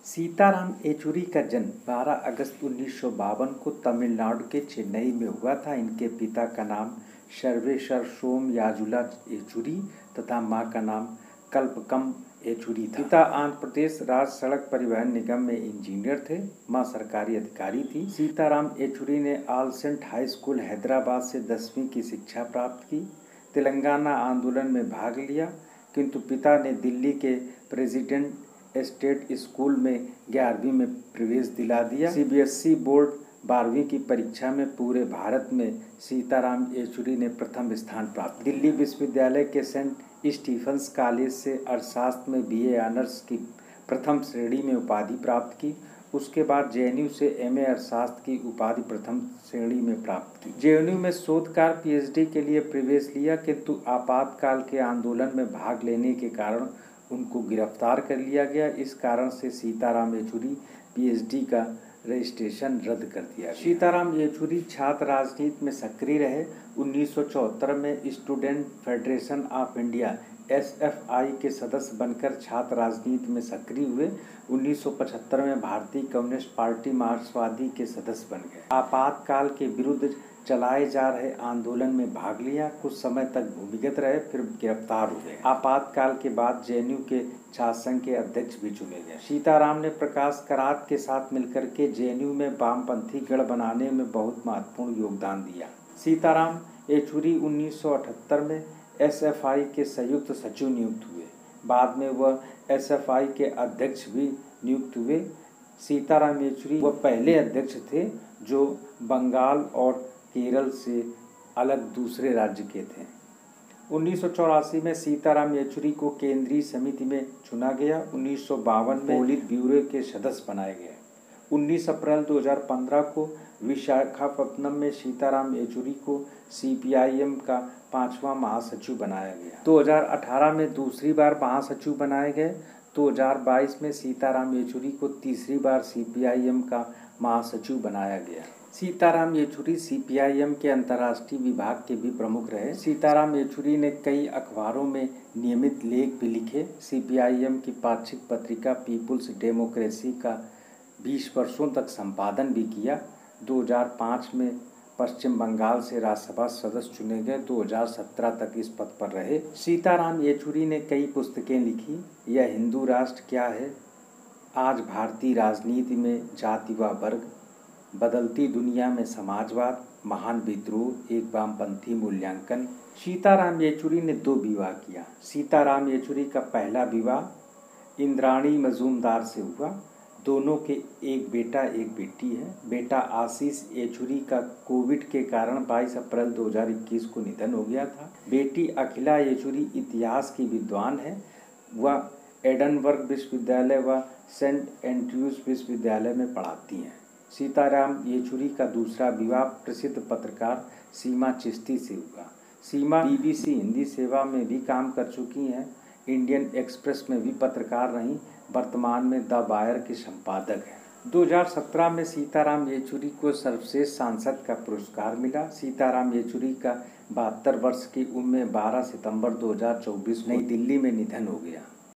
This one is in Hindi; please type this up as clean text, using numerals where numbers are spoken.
सीताराम येचुरी का जन्म 12 अगस्त 1952 को तमिलनाडु के चेन्नई में हुआ था। इनके पिता का नाम सर्वेश्वर सोमयाजुला येचुरी तथा मां का नाम कल्पकम येचुरी था। पिता आंध्र प्रदेश राज्य सड़क परिवहन निगम में इंजीनियर थे, मां सरकारी अधिकारी थी। सीताराम येचुरी ने All Saints High School Hyderabad से 10वीं की शिक्षा प्राप्त की। तेलंगाना आंदोलन में भाग लिया, किंतु पिता ने दिल्ली के प्रेसिडेंट स्टेट स्कूल में 11वीं में प्रवेश दिला दिया। सीबीएसई बोर्ड 12वीं की परीक्षा में पूरे भारत में सीताराम येचुरी ने प्रथम स्थान प्राप्त। दिल्ली विश्वविद्यालय के सेंट स्टीफंस कॉलेज से अर्थशास्त्र में बीए ऑनर्स की प्रथम श्रेणी में उपाधि प्राप्त की। उसके बाद जेएनयू से एमए अर्थशास्त्र की उपाधि प्रथम श्रेणी में प्राप्त की। जेएनयू में शोधकार पीएचडी के लिए प्रवेश लिया, किंतु आपातकाल के आंदोलन में भाग लेने के कारण उनको गिरफ्तार कर लिया गया। इस कारण से सीताराम येचुरी पीएचडी का रजिस्ट्रेशन रद्द कर दिया गया। सीताराम येचुरी छात्र राजनीति में सक्रिय रहे। 1974 में student federation of India SFI के सदस्य बनकर छात्र राजनीति में सक्रिय हुए। 1975 में भारतीय कम्युनिस्ट पार्टी मार्क्सवादी के सदस्य बन गए। आपातकाल के विरुद्ध चलाए जा रहे आंदोलन में भाग लिया। कुछ समय तक भूमिगत रहे, फिर गिरफ्तार हो गए। आपातकाल के बाद जेएनयू के छात्र संघ के अध्यक्ष भी चुने गए। सीताराम ने प्रकाश करात के साथ मिलकर के जेएनयू में वामपंथी गढ़ बनाने में बहुत महत्वपूर्ण योगदान दिया। सीताराम येचुरी 1978 में एसएफआई के संयुक्त सचिव नियुक्त हुए। बाद में वह एसएफआई के अध्यक्ष भी नियुक्त हुए। सीताराम येचुरी वह पहले अध्यक्ष थे जो बंगाल और केरल से अलग दूसरे राज्य के थे। 1984 में सीताराम येचुरी को केंद्रीय समिति में चुना गया। 1952 में पोलित ब्यूरो के सदस्य बनाए गए। 19 अप्रैल 2015 को विशाखापत्तनम में सीताराम येचुरी को सीपीआईएम का 5वां महासचिव बनाया गया। 2018 में दूसरी बार महासचिव बनाए गए। 2022 में सीताराम येचुरी को तीसरी बार सीपीआईएम का महासचिव बनाया गया। सीताराम येचुरी सीपीआईएम के अंतर्राष्ट्रीय विभाग के भी प्रमुख रहे। सीताराम येचुरी ने कई अखबारों में नियमित लेख भी लिखे। सीपीआईएम की पाक्षिक पत्रिका पीपुल्स डेमोक्रेसी का 20 वर्षों तक संपादन भी किया। 2005 में पश्चिम बंगाल से राज्यसभा सदस्य चुने गए। 2017 तक इस पद पर रहे। सीताराम येचुरी ने कई पुस्तकें लिखी। यह हिंदू राष्ट्र क्या है, आज भारतीय राजनीति में जाति व वर्ग, बदलती दुनिया में समाजवाद, महान विद्रोह, एक वामपंथी मूल्यांकन। सीताराम येचुरी ने 2 विवाह किया। सीताराम येचुरी का पहला विवाह इंद्राणी मजूमदार से हुआ। दोनों के एक बेटा एक बेटी है। बेटा आशीष येचुरी का कोविड के कारण 22 अप्रैल 2021 को निधन हो गया था। बेटी अखिला येचुरी इतिहास की विद्वान है। वह एडनबर्ग विश्वविद्यालय व सेंट एंड्रयूज विश्वविद्यालय में पढ़ाती हैं। सीताराम येचुरी का दूसरा विवाह प्रसिद्ध पत्रकार सीमा चिश्ती से हुआ। सीमा बीबीसी हिंदी सेवा में भी काम कर चुकी हैं। इंडियन एक्सप्रेस में भी पत्रकार रहीं। वर्तमान में द वायर की संपादक हैं। 2017 में सीताराम येचुरी को सर्वश्रेष्ठ सांसद का पुरस्कार मिला। सीताराम येचुरी का 72 वर्ष की उम्र में 12 सितंबर 2024 नई दिल्ली में निधन हो गया।